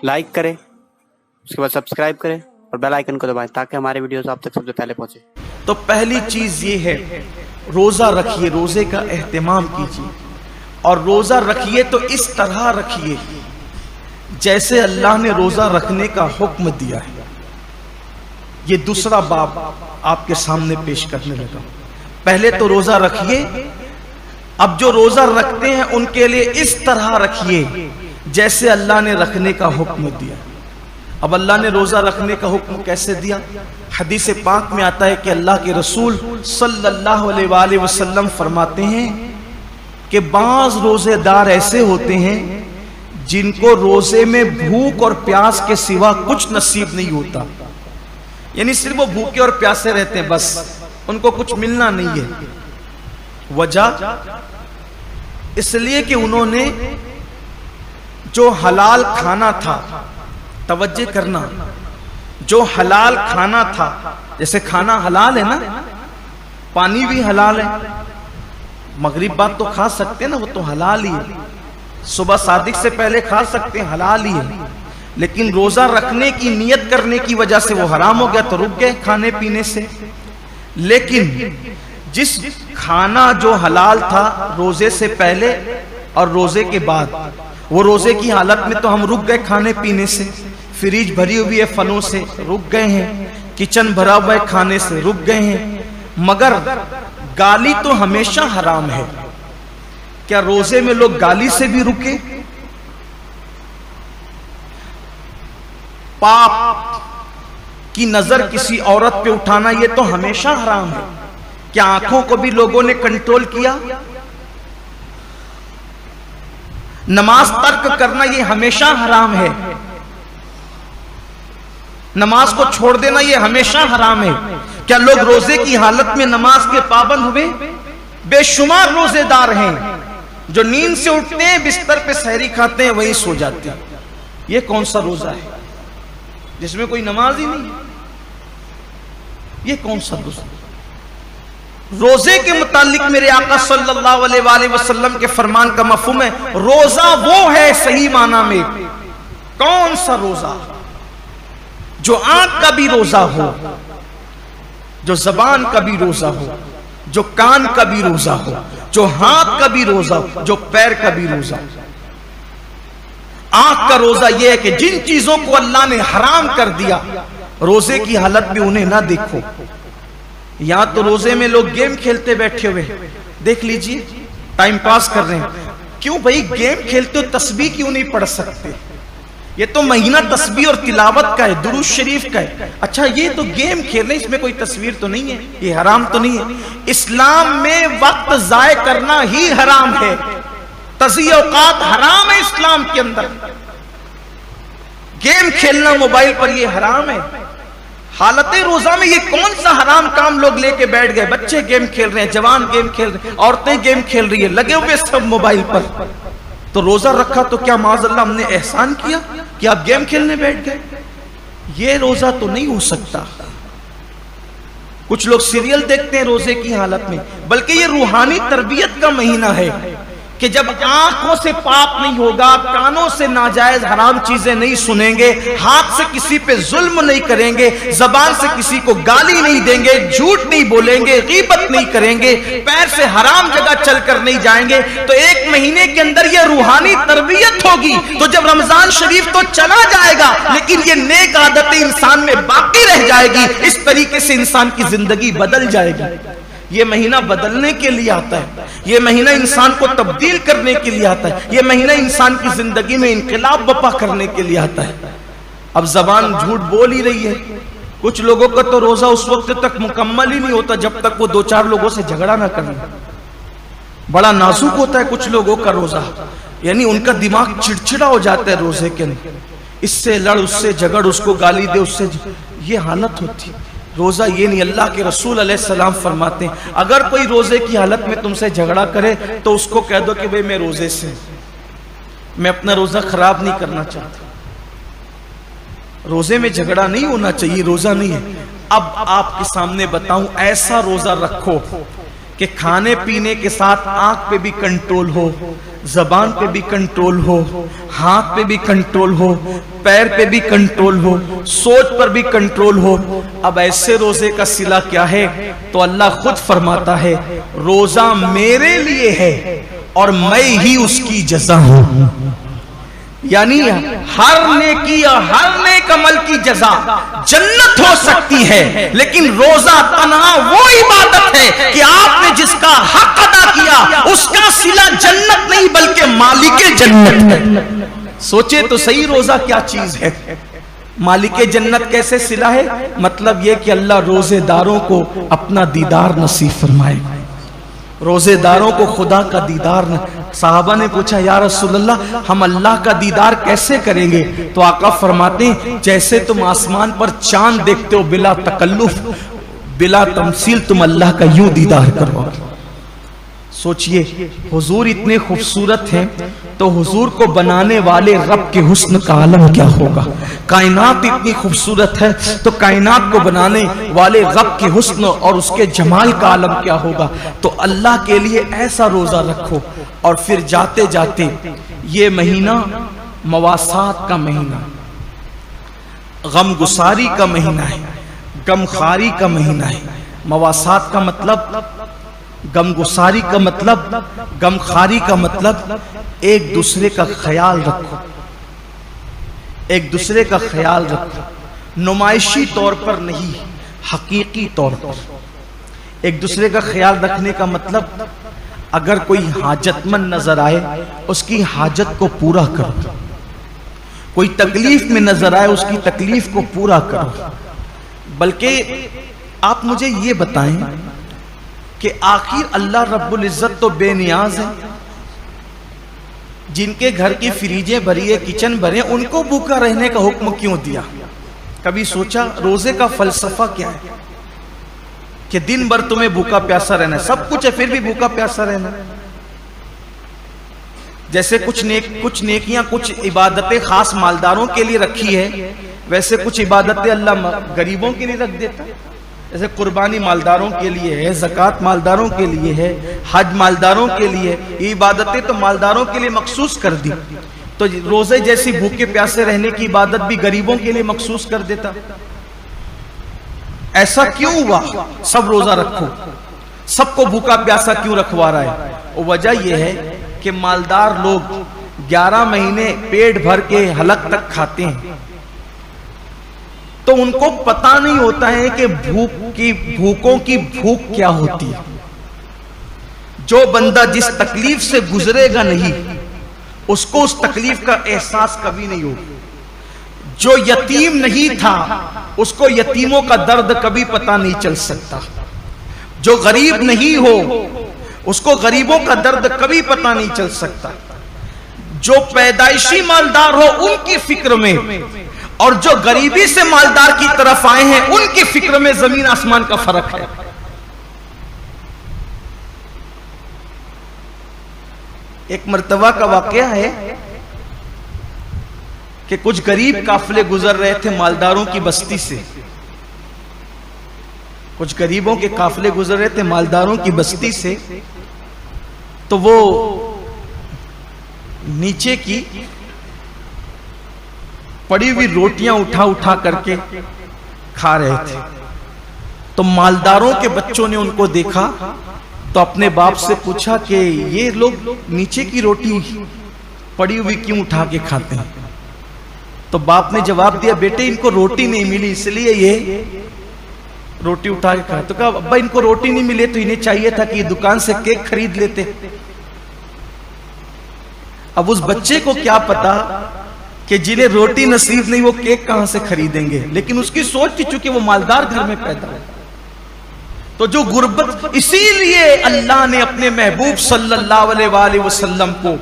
Like करें, उसके बाद सब्सक्राइब करें और बेल आइकन को दबाएं ताकि हमारे वीडियोस आप तक सबसे पहले पहुंचे। तो पहली चीज ये है, रोजा रखिए, रोजे का एहतमाम कीजिए। और रोजा रखिए तो इस तरह रखिए जैसे अल्लाह ने रोजा रखने का हुक्म दिया है। ये दूसरा बाब आपके सामने पेश करने लगा। पहले तो रोजा रखिए, अब जो रोजा रखते हैं उनके लिए इस तरह रखिए जैसे अल्लाह ने रखने का हुक्म दिया। अब अल्लाह ने रोजा रखने का हुक्म कैसे दिया? हदीस पाक में आता है कि अल्लाह के रसूल सल्लल्लाहु अलैहि वसल्लम फरमाते हैं कि बाज रोजेदार ऐसे होते हैं जिनको रोजे में भूख और प्यास के सिवा कुछ नसीब नहीं होता। यानी सिर्फ वो भूखे और प्यासे रहते हैं, बस उनको कुछ मिलना नहीं है। वजह इसलिए कि उन्होंने जो हलाल खाना था, तवज्जो करना, जो हलाल खाना था, जैसे खाना हलाल है ना, पानी भी हलाल है, मगरिब बाद तो खा सकते हैं ना, वो तो हलाल ही है। सुबह सादिक से पहले खा सकते हैं, हलाल ही है। लेकिन रोजा रखने की नियत करने की वजह से वो हराम हो गया तो रुक गए खाने पीने से। लेकिन जिस खाना जो हलाल था रोजे से पहले और रोजे के बाद, वो रोजे की हालत में तो हम रुक गए खाने पीने से, फ्रिज भरी हुई है फलों से, रुक गए हैं, किचन भरा हुआ है खाने से, रुक गए हैं। मगर गाली तो हमेशा हराम है। क्या रोजे में लोग गाली से भी रुके? पाप की नजर किसी औरत पे उठाना ये तो हमेशा हराम है। क्या आंखों को भी लोगों ने कंट्रोल किया? नमाज तर्क करना ये हमेशा हराम है। नमाज को छोड़ देना ये हमेशा हराम है। क्या लोग रोजे की हालत में नमाज के पाबंद हुए? बेशुमार रोजेदार हैं जो नींद से उठते हैं, बिस्तर पे सहरी खाते हैं, वहीं सो जाते हैं। ये कौन सा रोजा है जिसमें कोई नमाज ही नहीं है? ये कौन सा रोजा? रोजे के मुतालिक मेरे आका सल्लल्लाहु अलैहि वसल्लम के फरमान का मफहूम है, रोजा वो है सही माना में। कौन सा रोजा? जो आंख का भी रोजा हो, जो जबान का भी रोजा हो, जो कान का भी रोजा हो, जो हाथ का भी रोजा हो, जो पैर का भी रोजा हो। आंख का रोजा यह है कि जिन चीजों को अल्लाह ने हराम कर दिया, रोजे की हालत में उन्हें ना देखो। यहां तो रोजे में लोग गेम खेलते बैठे हुए, देख लीजिए, टाइम पास कर रहे हैं। क्यों भाई गेम खेलते हो? तस्बीह क्यों नहीं पढ़ सकते? ये तो महीना तस्बीह और तिलावत का है, दुरूद शरीफ का है। अच्छा, ये तो गेम खेल रहे, इसमें कोई तस्वीर तो नहीं है, ये हराम तो नहीं है। इस्लाम में वक्त जाय करना ही हराम है, तज़ीय औकात हराम है इस्लाम के अंदर। गेम खेलना मोबाइल पर ये हराम है। हालत रोजा में ये कौन सा हराम काम लोग लेके बैठ गए? बच्चे गेम खेल रहे हैं, जवान गेम खेल रहे हैं, औरतें गेम खेल रही है, लगे हुए सब मोबाइल पर। तो रोजा रखा तो क्या माज़अल्लाह हमने एहसान किया कि आप गेम खेलने बैठ गए? ये रोजा तो नहीं हो सकता। कुछ लोग सीरियल देखते हैं रोजे की हालत में, बल्कि ये रूहानी तरबियत का महीना है कि जब आंखों से पाप नहीं होगा, कानों से नाजायज हराम चीजें नहीं सुनेंगे, हाथ से किसी पे जुल्म नहीं करेंगे, जबान से किसी को गाली नहीं देंगे, झूठ नहीं बोलेंगे, गीबत नहीं करेंगे, पैर से हराम जगह चलकर नहीं जाएंगे, तो एक महीने के अंदर ये रूहानी तरबियत होगी। तो जब रमजान शरीफ तो चला जाएगा, लेकिन ये नेक आदतें इंसान में बाकी रह जाएगी। इस तरीके से इंसान की जिंदगी बदल जाएगी। ये महीना बदलने के लिए आता है, ये महीना इंसान को तब्दील करने के लिए आता है, ये महीना इंसान की जिंदगी में इंकलाब बपा करने के लिए आता है। अब जबान झूठ बोल ही रही है। कुछ लोगों का तो रोजा उस वक्त तक मुकम्मल ही नहीं होता जब तक वो दो चार लोगों से झगड़ा ना कर ले। बड़ा नाजुक होता है कुछ लोगों का रोजा, यानी उनका दिमाग चिड़चिड़ा हो जाता है रोजे के अंदर। इससे लड़, उससे झगड़, उसको गाली दे, उससे ये हालत होती है। रोजा ये नहीं। अल्लाह के रसूल अलैहिस्सलाम फरमाते हैं, अगर कोई रोजे की हालत में तुमसे झगड़ा करे तो उसको कह दो कि भाई मैं रोजे से, मैं अपना रोजा खराब नहीं करना चाहता। रोजे में झगड़ा नहीं होना चाहिए, रोजा नहीं है। अब आपके सामने बताऊं, ऐसा रोजा रखो कि खाने पीने के साथ आंख पे भी कंट्रोल हो, जबान पे भी कंट्रोल हो, हाथ पे भी कंट्रोल हो, पैर पे भी कंट्रोल हो, सोच पर भी कंट्रोल हो। अब ऐसे रोजे का सिला क्या है? तो अल्लाह खुद फरमाता है, रोजा मेरे लिए है और मैं ही उसकी जज़ा हूं। यानी हर नेकी और हर नेक अमल की जज़ा जन्नत हो सकती है, लेकिन रोजा तन्हा वो इबादत है कि आपने जिसका हक अदा किया उसका सिला जन्नत नहीं बल्कि मालिके जन्नत है। सोचे तो सही, रोजा क्या चीज है? मालिके जन्नत कैसे सिला है? मतलब यह कि अल्लाह रोजेदारों को अपना दीदार नसीब फरमाए, रोजेदारों को खुदा का दीदार न। साहबा ने पूछा, या रसूलल्लाह हम अल्लाह का दीदार कैसे करेंगे? तो आका फरमाते हैं, जैसे तुम आसमान पर चांद देखते हो बिला तकल्लुफ बिला तमसील, तुम अल्लाह का यूं दीदार करो। सोचिए, हुजूर इतने खूबसूरत हैं तो हुजूर को बनाने वाले रब के हुस्न का आलम क्या होगा। कायनात इतनी खूबसूरत है तो कायनात को बनाने वाले रब के हुस्न और उसके जमाल का आलम क्या होगा। तो अल्लाह के लिए ऐसा रोजा रखो। और फिर जाते जाते ये महीना मवासात का महीना, गमगुसारी का महीना है, गमखारी का महीना है। मवासात का मतलब, गमगुसारी का मतलब, गमखारी का मतलब एक दूसरे का ख्याल रखो, एक दूसरे का ख्याल रखो, नुमाइशी तौर पर नहीं, हकीकी तौर पर। एक दूसरे का ख्याल रखने का मतलब, अगर कोई हाजतमंद नजर आए उसकी हाजत को पूरा करो, कोई तकलीफ में नजर आए उसकी तकलीफ को पूरा करो। बल्कि आप मुझे ये बताएं कि आखिर अल्लाह रब्बुल इज्जत तो बेनियाज है, जिनके घर की फ्रीजें भरी है, किचन भरे, उनको भूखा रहने का हुक्म क्यों दिया? कभी सोचा रोजे का फलसफा क्या है? कि दिन भर तुम्हें भूखा प्यासा रहना है, सब कुछ है फिर भी भूखा प्यासा रहना। जैसे कुछ नेकियां, कुछ इबादतें खास मालदारों के लिए रखी है, वैसे कुछ इबादतें अल्लाह गरीबों के लिए रख देता है। जैसे कुर्बानी मालदारों के लिए है, ज़कात मालदारों के लिए है, हज मालदारों के लिए, ये इबादतें तो मालदारों के लिए मखसूस कर दी। तो रोजे जैसी भूखे प्यासे रहने की इबादत भी गरीबों के लिए मखसूस कर देता। ऐसा क्यों हुआ? सब रोजा रखो, सबको भूखा प्यासा क्यों रखवा रहा है? और वजह यह है कि मालदार लोग 11 महीने पेट भर के हलक तक खाते हैं, तो उनको पता नहीं होता है कि भूखों की भूख क्या होती है। जो बंदा जिस तकलीफ से गुजरेगा नहीं, उसको उस तकलीफ का एहसास कभी नहीं होगा। जो यतीम नहीं था, उसको यतीमों का दर्द कभी पता नहीं चल सकता। जो गरीब नहीं हो, उसको गरीबों का दर्द कभी पता नहीं चल सकता। जो पैदाइशी मालदार हो उनकी फिक्र में, और जो गरीबी से मालदार की तरफ आए हैं उनकी फिक्र में जमीन आसमान का फर्क है। एक मर्तबा का वाकया है कि कुछ गरीब काफिले गुजर रहे थे मालदारों की बस्ती से। कुछ गरीबों के काफिले गुजर रहे थे मालदारों की बस्ती से, तो वो नीचे की पड़ी हुई रोटियां उठा उठा करके खा रहे थे। तो मालदारों के बच्चों ने उनको देखा तो अपने बाप से पूछा कि ये लोग नीचे की रोटी पड़ी हुई क्यों उठा के खाते हैं? तो बाप ने जवाब दिया, बेटे इनको रोटी नहीं मिली इसलिए ये रोटी उठा के खाते। तो कहा, अब्बा इनको रोटी नहीं मिले तो इन्हें चाहिए था कि दुकान से केक खरीद लेते। अब उस बच्चे को क्या पता कि जिन्हें रोटी नसीब नहीं वो केक कहां से खरीदेंगे, लेकिन उसकी सोच थी चूंकि वो मालदार घर में पैदा है। तो जो गुर्बत, इसीलिए अल्लाह ने अपने महबूब सल्लल्लाहु अलैहि वसल्लम को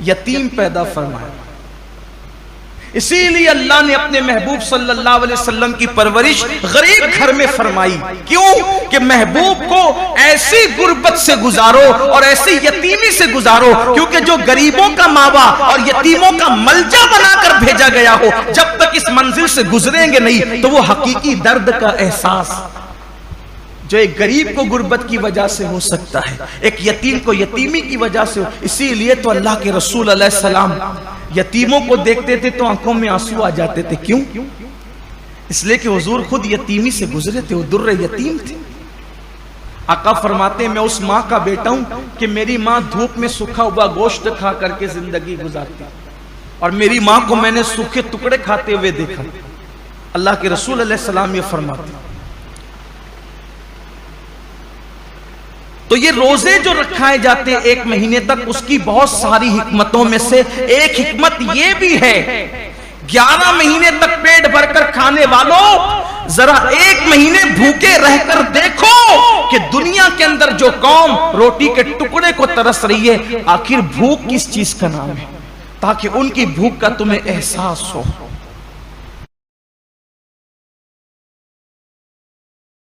यतीम पैदा फरमाया। इसीलिए अल्लाह ने अपने महबूब सल्लल्लाहु अलैहि वसल्लम की परवरिश गरीब घर में फरमाई। क्यों? कि महबूब को ऐसी गुर्बत से गुजारो और ऐसी यतीमी से गुजारो, क्योंकि जो गरीबों का मावा और यतीमों का मलजा बनाकर भेजा गया हो, जब तक इस मंजिल से गुजरेंगे नहीं तो वो हकीकी दर्द का एहसास जो एक गरीब को गुर्बत की वजह से हो सकता है, एक यतीम को यतीमी की वजह से हो। इसीलिए तो अल्लाह के रसूल अलैहिस्सलाम यतीमों को देखते थे तो आंखों में आंसू आ जाते थे। क्यों? इसलिए कि हुजूर खुद यतीमी से गुजरे थे, वो दुर्रे यतीम थे। आका फरमाते मैं उस माँ का बेटा हूं कि मेरी माँ धूप में सूखा हुआ गोश्त खा करके जिंदगी गुजारती, और मेरी माँ को मैंने सूखे टुकड़े खाते हुए देखा। अल्लाह के रसूल अलैहिस्सलाम ये फरमाते। तो ये रोजे जो रखाए जाते हैं 1 महीने तक, उसकी बहुत सारी हिकमतों में से एक हिकमत ये भी है, 11 महीने तक पेट भरकर खाने वालों जरा 1 महीने भूखे रहकर देखो कि दुनिया के अंदर जो कौम रोटी के टुकड़े को तरस रही है, आखिर भूख किस चीज का नाम है, ताकि उनकी भूख का तुम्हें एहसास हो।